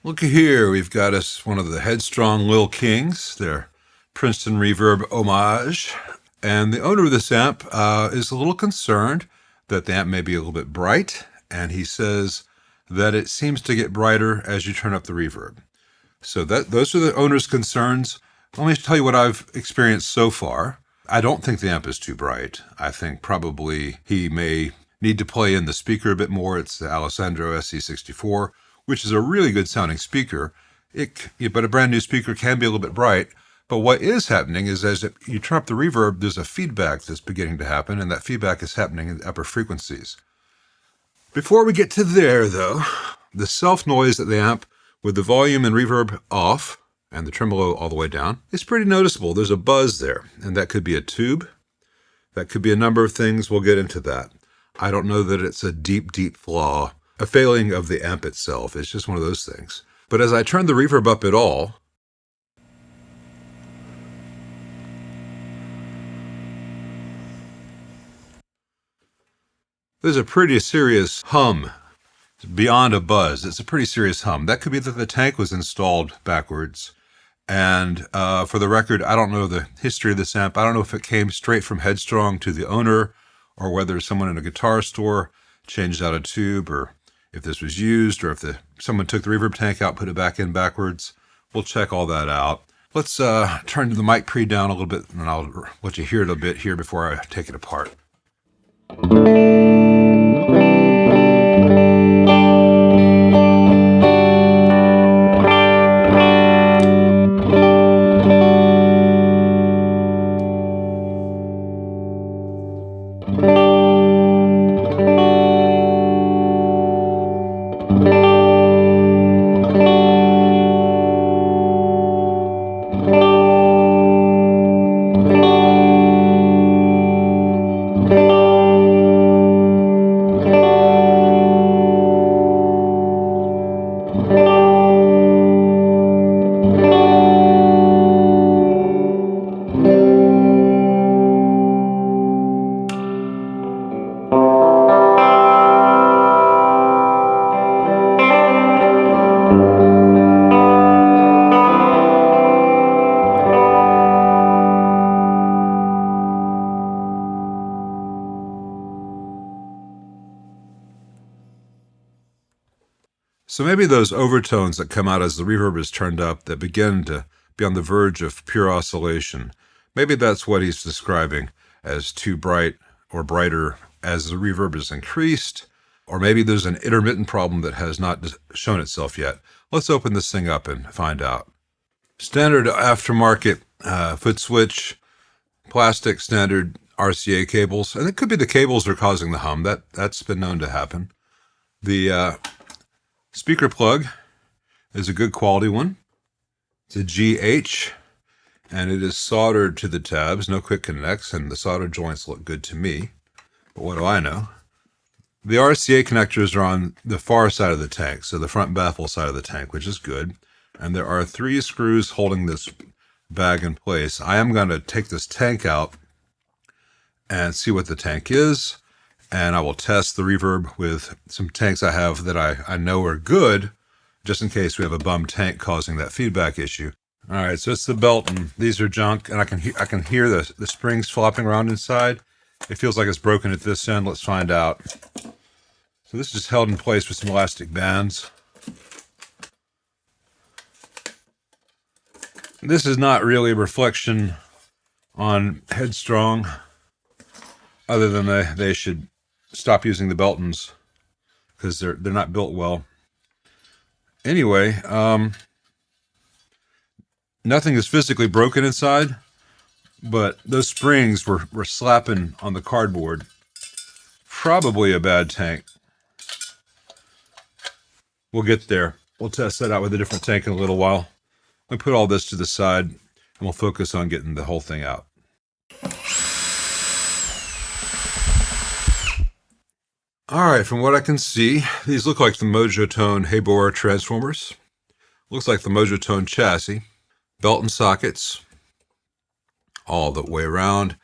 Looky here, we've got us one of the Headstrong Lil Kings, their Princeton Reverb homage. And the owner of this amp is a little concerned that the amp may be a little bit bright, and he says that it seems to get brighter as you turn up the reverb. So those are the owner's concerns. Let me tell you what I've experienced so far. I don't think the amp is too bright. I think probably he may need to play in the speaker a bit more. It's the Alessandro SC64, which is a really good sounding speaker. But a brand new speaker can be a little bit bright. But what is happening is as you turn up the reverb, there's a feedback that's beginning to happen, and that feedback is happening in the upper frequencies. Before we get to there, though, the self-noise at the amp with the volume and reverb off and the tremolo all the way down is pretty noticeable. There's a buzz there, and that could be a tube. That could be a number of things. We'll get into that. I don't know that it's a deep, deep flaw, a failing of the amp itself. It's just one of those things. But as I turn the reverb up at all, there's a pretty serious hum. It's beyond a buzz. It's a pretty serious hum. That could be that the tank was installed backwards. And for the record, I don't know the history of this amp. I don't know if it came straight from Headstrong to the owner, or whether someone in a guitar store changed out a tube, or if this was used, or if someone took the reverb tank out, put it back in backwards. We'll check all that out. Let's turn the mic pre down a little bit, and I'll let you hear it a bit here before I take it apart. So maybe those overtones that come out as the reverb is turned up that begin to be on the verge of pure oscillation, maybe that's what he's describing as too bright or brighter as the reverb is increased, or maybe there's an intermittent problem that has not shown itself yet. Let's open this thing up and find out. Standard aftermarket foot switch, plastic standard RCA cables, and it could be the cables are causing the hum. That's been known to happen. The speaker plug is a good quality one. It's a GH, and it is soldered to the tabs, no quick connects, and the solder joints look good to me. But what do I know? The RCA connectors are on the far side of the tank, so the front baffle side of the tank, which is good. And there are 3 screws holding this bag in place. I am going to take this tank out and see what the tank is. And I will test the reverb with some tanks I have that I know are good, just in case we have a bum tank causing that feedback issue. All right, so it's the belt, and these are junk, and I can hear the springs flopping around inside. It feels like it's broken at this end. Let's find out. So this is held in place with some elastic bands. This is not really a reflection on Headstrong, other than they should stop using the Beltons because they're not built well. Anyway, nothing is physically broken inside, but those springs were slapping on the cardboard. Probably a bad tank. We'll get there. We'll test that out with a different tank in a little while. Let me put all this to the side, and we'll focus on getting the whole thing out. All right, from what I can see, these look like the Mojotone Habor transformers. Looks like the Mojotone chassis. Belt and sockets all the way around.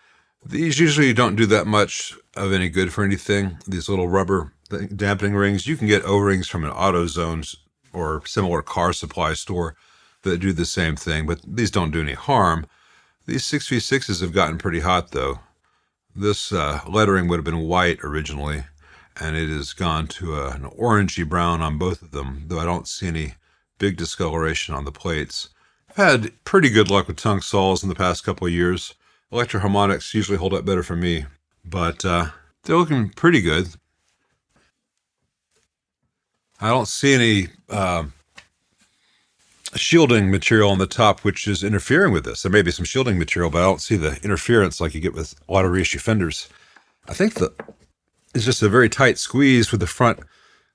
These usually don't do that much of any good for anything. These little rubber dampening rings. You can get O-rings from an AutoZone or similar car supply store that do the same thing, but these don't do any harm. These 6v6s have gotten pretty hot though. This lettering would have been white originally, and it has gone to an orangey brown on both of them, though I don't see any big discoloration on the plates. I've had pretty good luck with tongue sols in the past couple of years. Electro-harmonics usually hold up better for me, but they're looking pretty good. I don't see any shielding material on the top which is interfering with this. There may be some shielding material, but I don't see the interference like you get with a lot of reissue fenders. I think it's just a very tight squeeze with the front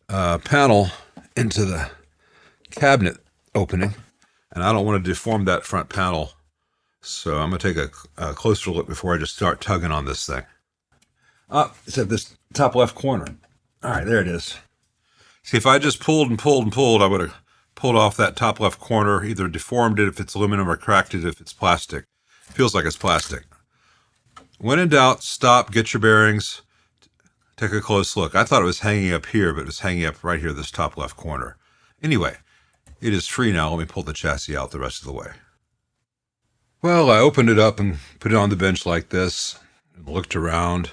panel into the cabinet opening, and I don't want to deform that front panel, so I'm going to take a closer look before I just start tugging on this thing. It's at this top left corner. All right, there it is. See, if I just pulled and pulled and pulled, I would have pulled off that top left corner, either deformed it if it's aluminum or cracked it if it's plastic. It feels like it's plastic. When in doubt, stop, get your bearings, take a close look. I thought it was hanging up here, but it's hanging up right here, this top left corner. Anyway, it is free now. Let me pull the chassis out the rest of the way. Well, I opened it up and put it on the bench like this, and looked around,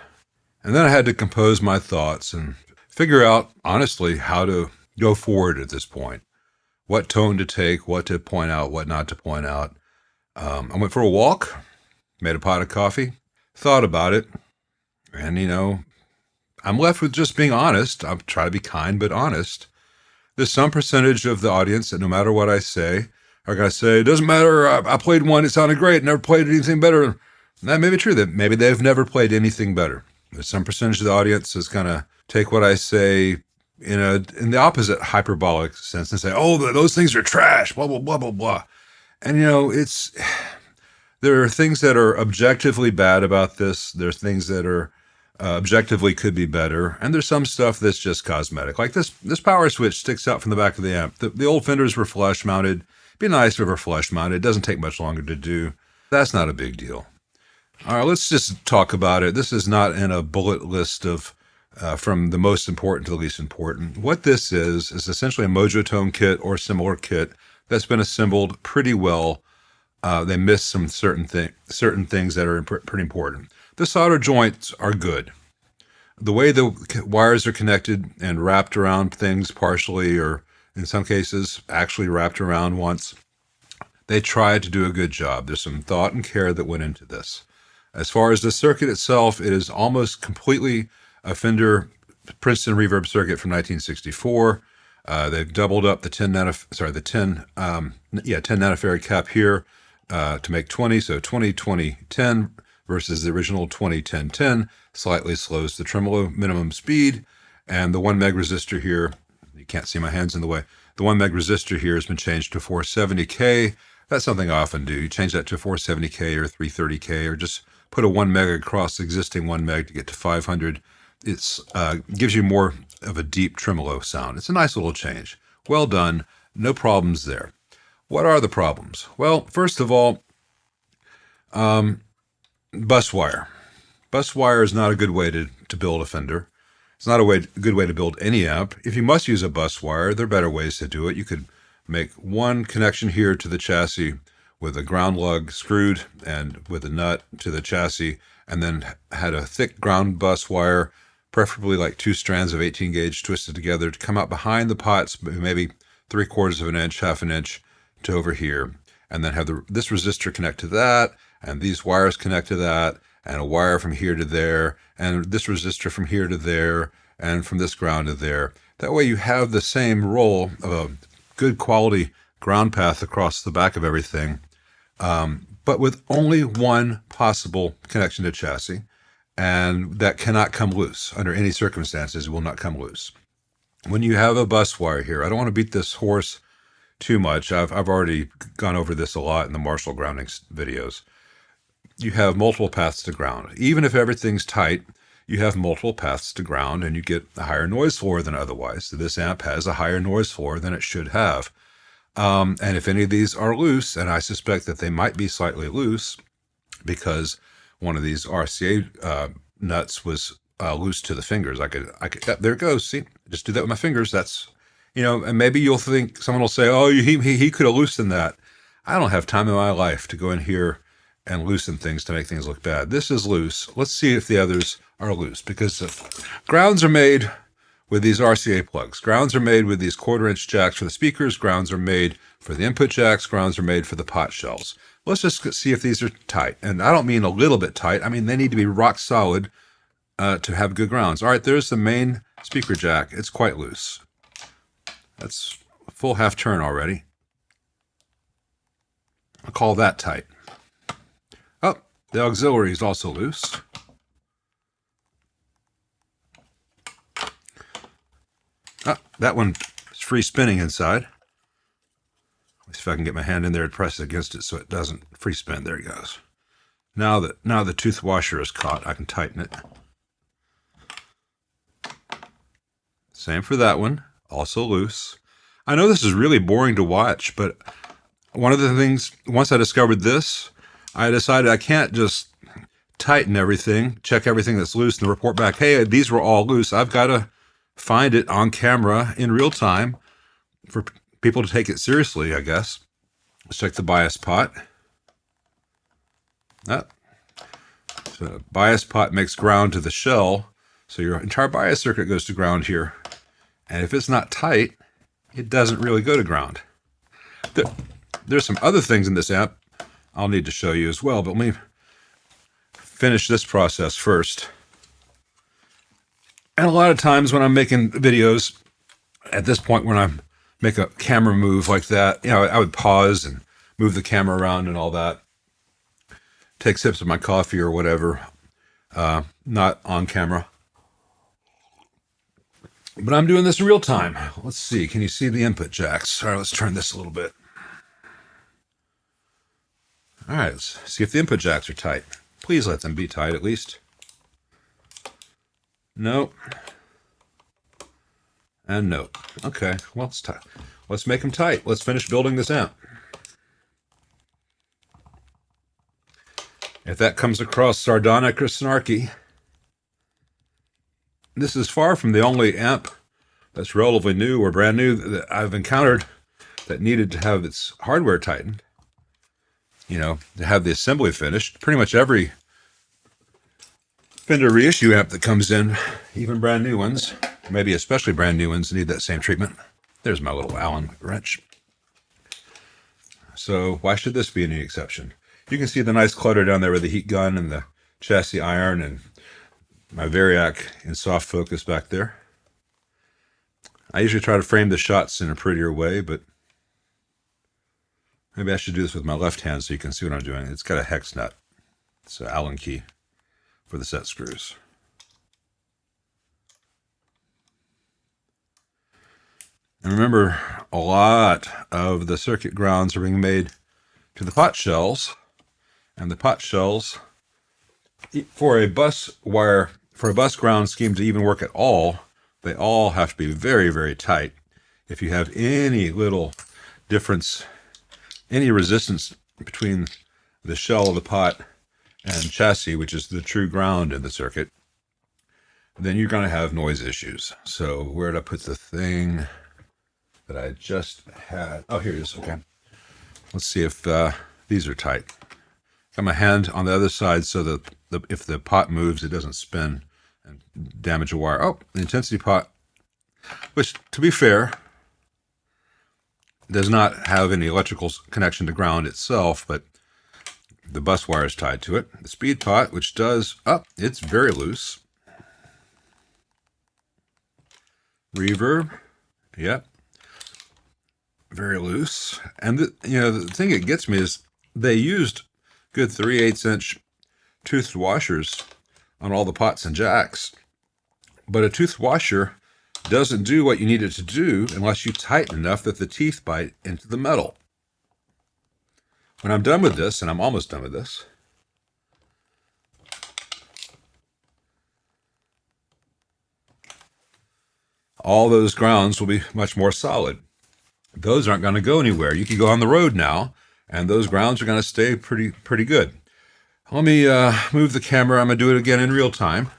and then I had to compose my thoughts and figure out, honestly, how to go forward at this point. What tone to take, what to point out, what not to point out. I went for a walk, made a pot of coffee, thought about it, and, I'm left with just being honest. I'll try to be kind, but honest. There's some percentage of the audience that no matter what I say, are going to say, it doesn't matter, I played one, it sounded great, never played anything better. And that may be true, that maybe they've never played anything better. There's some percentage of the audience is going to take what I say in the opposite hyperbolic sense and say, oh, those things are trash, blah, blah, blah, blah, blah. And, there are things that are objectively bad about this. There's things that are objectively could be better. And there's some stuff that's just cosmetic. Like this power switch sticks out from the back of the amp. The old fenders were flush mounted. It'd be nice if they were flush mounted. It doesn't take much longer to do. That's not a big deal. All right, let's just talk about it. This is not in a bullet list of from the most important to the least important. What this is essentially a Mojo Tone kit or similar kit that's been assembled pretty well. They miss some certain things that are pretty important. The solder joints are good. The way the wires are connected and wrapped around things partially, or in some cases actually wrapped around once, they tried to do a good job. There's some thought and care that went into this. As far as the circuit itself, it is almost completely a Fender Princeton Reverb circuit from 1964. They've doubled up the 10 nanofarad cap here to make 20, so 20, 20, 10 versus the original 20, 10, 10. Slightly slows the tremolo minimum speed, and the 1 meg resistor here, you can't see my hands in the way, the 1 meg resistor here has been changed to 470K. That's something I often do. You change that to 470K or 330K, or just put a 1 meg across the existing 1 meg to get to 500. It gives you more of a deep tremolo sound. It's a nice little change. Well done. No problems there. What are the problems? Well, first of all, bus wire. Bus wire is not a good way to build a Fender. It's not a good way to build any amp. If you must use a bus wire, there are better ways to do it. You could make one connection here to the chassis with a ground lug screwed and with a nut to the chassis, and then had a thick ground bus wire, preferably like 2 strands of 18 gauge twisted together to come out behind the pots, maybe 3/4 of an inch, half an inch to over here, and then have this resistor connect to that, and these wires connect to that, and a wire from here to there, and this resistor from here to there, and from this ground to there. That way you have the same roll of a good quality ground path across the back of everything, but with only one possible connection to chassis, and that cannot come loose. Under any circumstances, it will not come loose. When you have a bus wire here, I don't want to beat this horse too much. I've already gone over this a lot in the Marshall grounding videos. You have multiple paths to ground. Even if everything's tight, you have multiple paths to ground, and you get a higher noise floor than otherwise. So this amp has a higher noise floor than it should have. And if any of these are loose, and I suspect that they might be slightly loose because one of these RCA nuts was loose to the fingers. I could, there it goes. See, just do that with my fingers. That's You know, and maybe you'll think, someone will say, oh, he could have loosened that. I don't have time in my life to go in here and loosen things to make things look bad. This is loose. Let's see if the others are loose, because grounds are made with these RCA plugs. Grounds are made with these 1/4-inch jacks for the speakers. Grounds are made for the input jacks. Grounds are made for the pot shells. Let's just see if these are tight. And I don't mean a little bit tight. I mean, they need to be rock solid to have good grounds. All right, there's the main speaker jack. It's quite loose. That's a full half turn already. I'll call that tight. Oh, the auxiliary is also loose. Oh, that one is free spinning inside. Let's see if I can get my hand in there and press against it so it doesn't free spin. There it goes. Now the tooth washer is caught, I can tighten it. Same for that one, also loose. I know this is really boring to watch, but one of the things, once I discovered this, I decided I can't just tighten everything, check everything that's loose, and report back, hey, these were all loose. I've got to find it on camera in real time for people to take it seriously, I guess. Let's check the bias pot. So the bias pot makes ground to the shell, so your entire bias circuit goes to ground here. And if it's not tight, it doesn't really go to ground. There's some other things in this amp I'll need to show you as well, but let me finish this process first. And a lot of times when I'm making videos, at this point when I make a camera move like that, you know, I would pause and move the camera around and all that. Take sips of my coffee or whatever, not on camera. But I'm doing this in real time. Let's see, can you see the input jacks? All right, let's turn this a little bit. All right, let's see if the input jacks are tight. Please let them be tight at least. Nope. And nope. Okay, well, it's tight. Let's make them tight. Let's finish building this amp. If that comes across sardonic or snarky, this is far from the only amp that's relatively new or brand new that I've encountered that needed to have its hardware tightened. You know, to have the assembly finished. Pretty much every Fender reissue amp that comes in, even brand new ones, maybe especially brand new ones, need that same treatment. There's my little Allen wrench. So why should this be any exception? You can see the nice clutter down there with the heat gun and the chassis iron and my Variac in soft focus back there. I usually try to frame the shots in a prettier way, but maybe I should do this with my left hand so you can see what I'm doing. It's got a hex nut. It's an Allen key for the set screws. And remember, a lot of the circuit grounds are being made to the pot shells, and the pot shells, for a bus wire, for a bus ground scheme to even work at all, they all have to be very, very tight. If you have any little difference, any resistance between the shell of the pot and chassis, which is the true ground in the circuit, then you're going to have noise issues. So where did I put the thing that I just had? Oh, here it is. Okay. Let's see if these are tight. Got my hand on the other side so that if the pot moves, it doesn't spin and damage a wire. Oh, the intensity pot, which, to be fair, does not have any electrical connection to ground itself, but the bus wire is tied to it. The speed pot, which does, it's very loose. Reverb, yep, very loose. And the thing that gets me is they used good 3/8 inch toothed washers on all the pots and jacks, but a toothed washer doesn't do what you need it to do unless you tighten enough that the teeth bite into the metal. When I'm done with this, and I'm almost done with this, all those grounds will be much more solid. Those aren't going to go anywhere. You can go on the road now, and those grounds are going to stay pretty good. Let me move the camera. I'm going to do it again in real time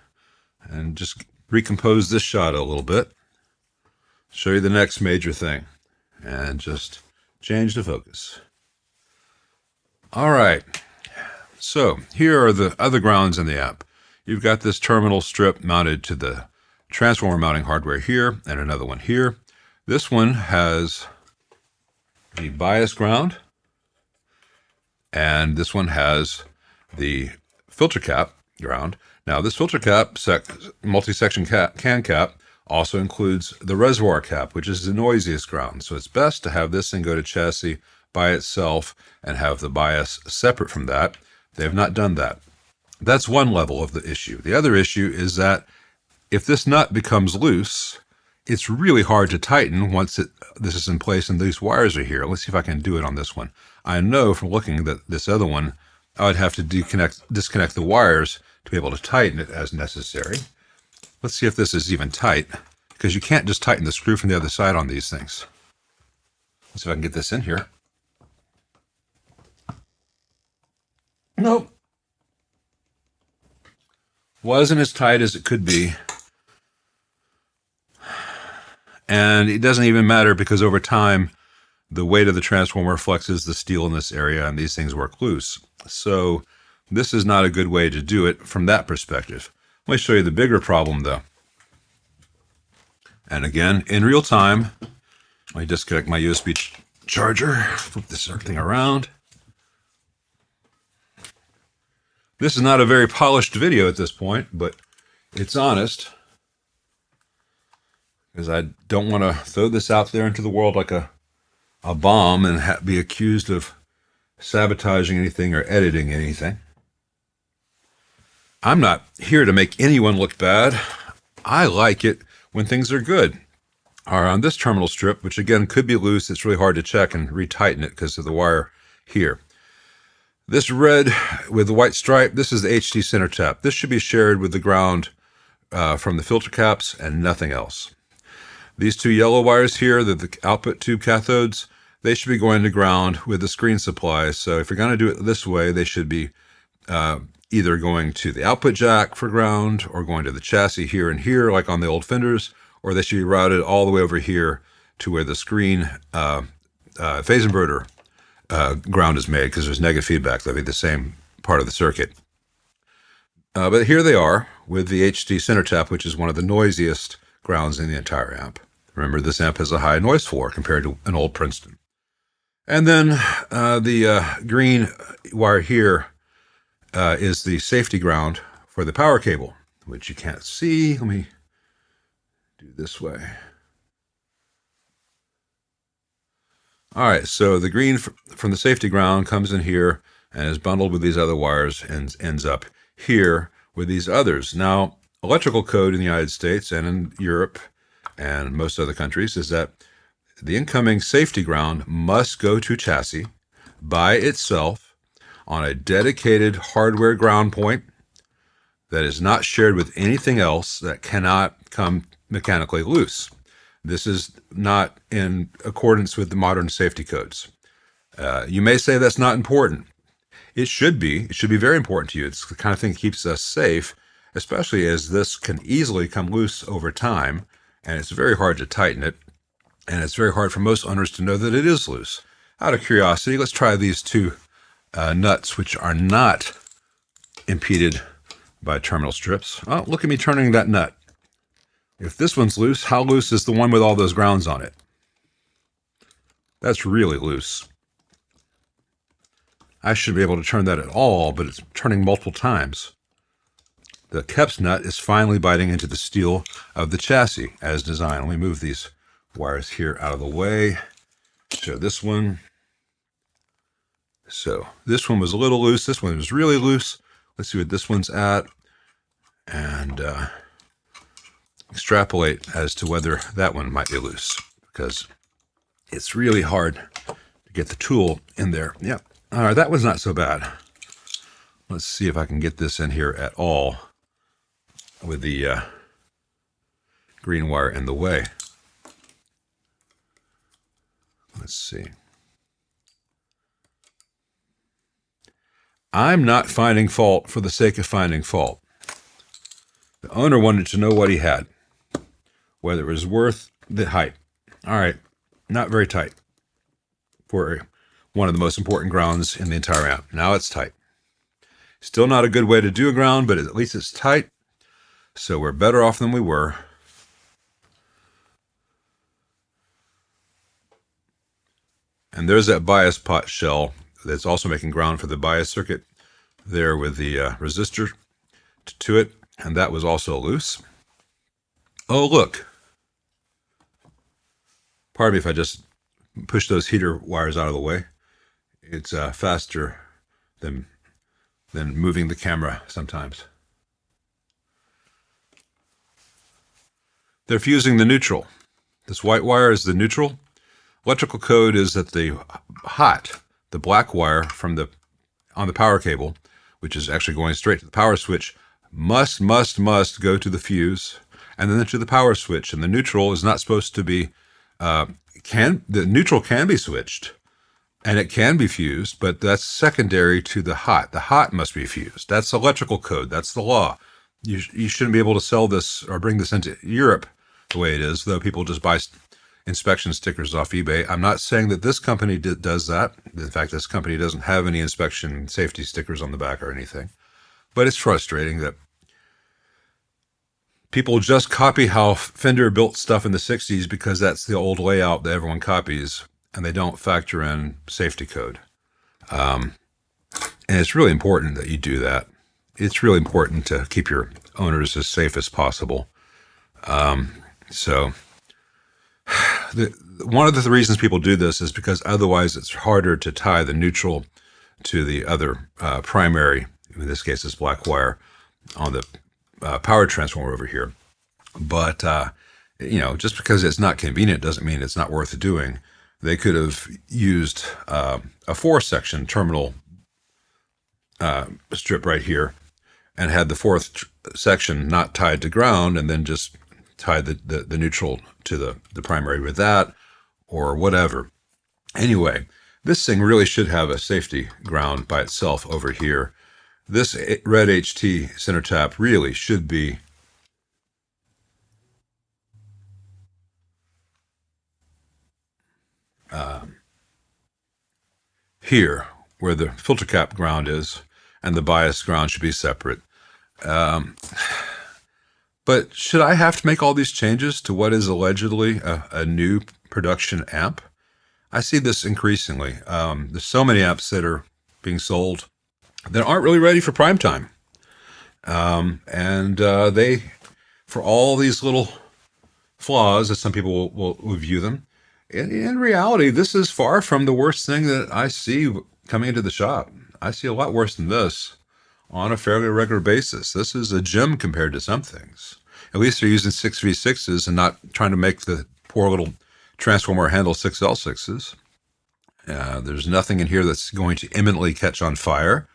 and just recompose this shot a little bit. show you the next major thing and just change the focus. All right, so here are the other grounds in the amp. You've got this terminal strip mounted to the transformer mounting hardware here and another one here. This one has the bias ground, and this one has the filter cap ground. Now this filter cap, multi-section can cap, also includes the reservoir cap, which is the noisiest ground. So it's best to have this thing go to chassis by itself and have the bias separate from that. They have not done that. That's one level of the issue. The other issue is that if this nut becomes loose, it's really hard to tighten once this is in place and these wires are here. Let's see if I can do it on this one. I know from looking that this other one, I would have to disconnect the wires to be able to tighten it as necessary. Let's see if this is even tight, because you can't just tighten the screw from the other side on these things. Let's see if I can get this in here. Nope. Wasn't as tight as it could be. And it doesn't even matter because over time, the weight of the transformer flexes the steel in this area and these things work loose. So this is not a good way to do it from that perspective. Let me show you the bigger problem though. And again, in real time, let me disconnect my USB charger, flip this thing around. This is not a very polished video at this point, but it's honest, because I don't want to throw this out there into the world like a bomb and be accused of sabotaging anything or editing anything. I'm not here to make anyone look bad. I like it when things are good. Or on this terminal strip, which again could be loose, it's really hard to check and retighten it because of the wire here. This red with the white stripe, this is the HT center tap. This should be shared with the ground from the filter caps and nothing else. These two yellow wires here, the output tube cathodes, they should be going to ground with the screen supply. So if you're going to do it this way, they should be either going to the output jack for ground or going to the chassis here and here, like on the old Fenders, or they should be routed all the way over here to where the screen phase inverter ground is made, because there's negative feedback. They'll be the same part of the circuit. But here they are with the HT center tap, which is one of the noisiest grounds in the entire amp. Remember, this amp has a high noise floor compared to an old Princeton. And then the green wire here is the safety ground for the power cable, which you can't see. Let me do this way. All right, so the green from the safety ground comes in here and is bundled with these other wires and ends up here with these others. Now, electrical code in the United States and in Europe and most other countries is that the incoming safety ground must go to chassis by itself on a dedicated hardware ground point that is not shared with anything else, that cannot come mechanically loose. This is not in accordance with the modern safety codes. You may say that's not important. It should be. It should be very important to you. It's the kind of thing that keeps us safe, especially as this can easily come loose over time, and it's very hard to tighten it, and it's very hard for most owners to know that it is loose. Out of curiosity, let's try these two nuts, which are not impeded by terminal strips. Oh, look at me turning that nut. If this one's loose, how loose is the one with all those grounds on it? That's really loose. I should be able to turn that at all, but it's turning multiple times. The Kep's nut is finally biting into the steel of the chassis as designed. Let me move these wires here out of the way. Show this one. So this one was a little loose. This one was really loose. Let's see what this one's at. And extrapolate as to whether that one might be loose, because it's really hard to get the tool in there. Yep. All right, that was not so bad. Let's see if I can get this in here at all with the green wire in the way. Let's see. I'm not finding fault for the sake of finding fault. The owner wanted to know what he had, whether it was worth the height. All right, not very tight for one of the most important grounds in the entire amp. Now it's tight. Still not a good way to do a ground, but at least it's tight, so we're better off than we were. And there's that bias pot shell that's also making ground for the bias circuit there with the resistor to it, and that was also loose. Oh, look. Pardon me if I just push those heater wires out of the way. It's faster than moving the camera sometimes. They're fusing the neutral. This white wire is the neutral. Electrical code is that the black wire from on the power cable, which is actually going straight to the power switch, must go to the fuse and then to the power switch. And the neutral is not supposed to be, the neutral can be switched and it can be fused, but that's secondary to the hot. The hot must be fused. That's electrical code. That's the law. You shouldn't be able to sell this or bring this into Europe the way it is, though people just buy inspection stickers off eBay. I'm not saying that this company does that. In fact, this company doesn't have any inspection safety stickers on the back or anything. But it's frustrating that people just copy how Fender built stuff in the 60s because that's the old layout that everyone copies, and they don't factor in safety code. And it's really important that you do that. It's really important to keep your owners as safe as possible. One of the reasons people do this is because otherwise it's harder to tie the neutral to the other primary, in this case it's black wire, on the power transformer over here. But, just because it's not convenient doesn't mean it's not worth doing. They could have used a 4-section terminal strip right here and had the 4th section not tied to ground and then just tie the neutral to the primary with that or whatever. Anyway, this thing really should have a safety ground by itself over here. This red HT center tap really should be here where the filter cap ground is, and the bias ground should be separate. But should I have to make all these changes to what is allegedly a new production amp? I see this increasingly. There's so many amps that are being sold that aren't really ready for prime time. They, for all these little flaws, as some people will view them, in reality, this is far from the worst thing that I see coming into the shop. I see a lot worse than this on a fairly regular basis. This is a gem compared to some things. At least they're using 6V6s and not trying to make the poor little transformer handle 6L6s. There's nothing in here that's going to imminently catch on fire.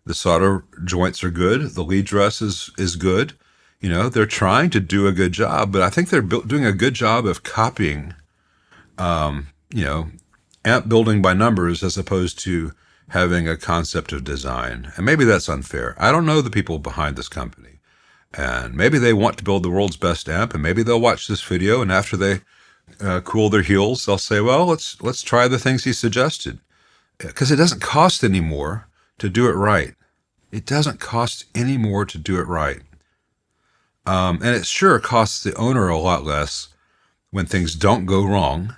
The solder joints are good. The lead dress is good. They're trying to do a good job, but I think they're doing a good job of copying, amp building by numbers as opposed to having a concept of design. And maybe that's unfair. I don't know the people behind this company. And maybe they want to build the world's best amp, and maybe they'll watch this video, and after they cool their heels, they'll say, well, let's try the things he suggested. Because it doesn't cost any more to do it right. It doesn't cost any more to do it right. And it sure costs the owner a lot less when things don't go wrong.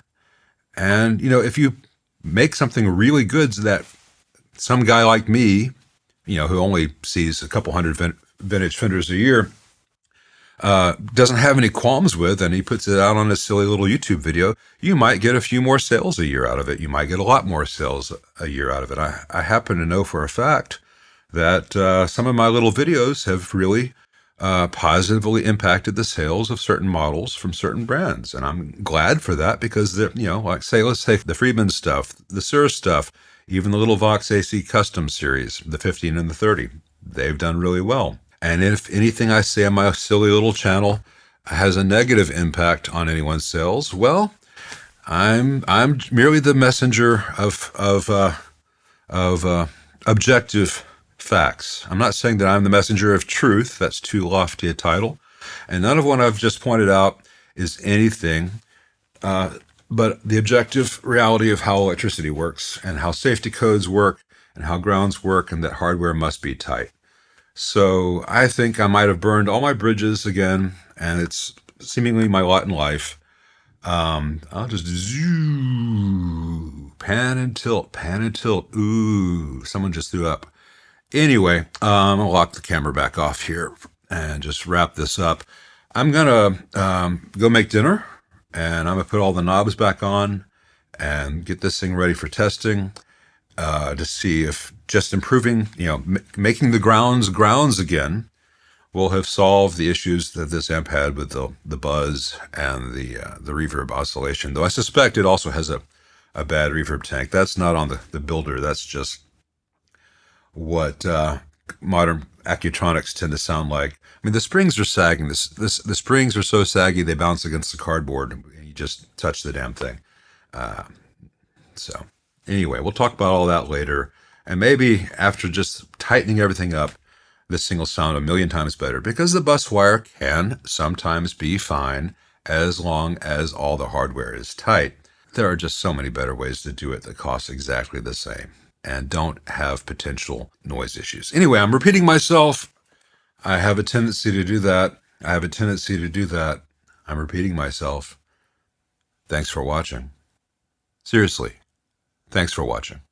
And, if you make something really good so that some guy like me, who only sees a couple hundred vintage Fenders a year, doesn't have any qualms with, and he puts it out on a silly little YouTube video, you might get a few more sales a year out of it. You might get a lot more sales a year out of it. I happen to know for a fact that some of my little videos have really positively impacted the sales of certain models from certain brands. And I'm glad for that because, let's take the Friedman stuff, the Shure stuff, even the little Vox AC Custom series, the 15 and the 30. They've done really well. And if anything I say on my silly little channel has a negative impact on anyone's sales, well, I'm merely the messenger of objective facts. I'm not saying that I'm the messenger of truth. That's too lofty a title. And none of what I've just pointed out is anything but the objective reality of how electricity works and how safety codes work and how grounds work and that hardware must be tight. So I think I might have burned all my bridges again, and it's seemingly my lot in life. I'll just zoo, pan and tilt, pan and tilt. Ooh, someone just threw up. Anyway, I'll lock the camera back off here and just wrap this up. I'm gonna go make dinner, and I'm gonna put all the knobs back on and get this thing ready for testing to see if just improving, making the grounds again will have solved the issues that this amp had with the buzz and the reverb oscillation. Though I suspect it also has a bad reverb tank. That's not on the builder. That's just what modern Accutronics tend to sound like. I mean, the springs are sagging. The springs are so saggy they bounce against the cardboard, and you just touch the damn thing. So anyway, we'll talk about all that later. And maybe after just tightening everything up, this thing will sound a million times better, because the bus wire can sometimes be fine as long as all the hardware is tight. There are just so many better ways to do it that cost exactly the same and don't have potential noise issues. Anyway, I'm repeating myself. I have a tendency to do that. I'm repeating myself. Thanks for watching. Seriously, thanks for watching.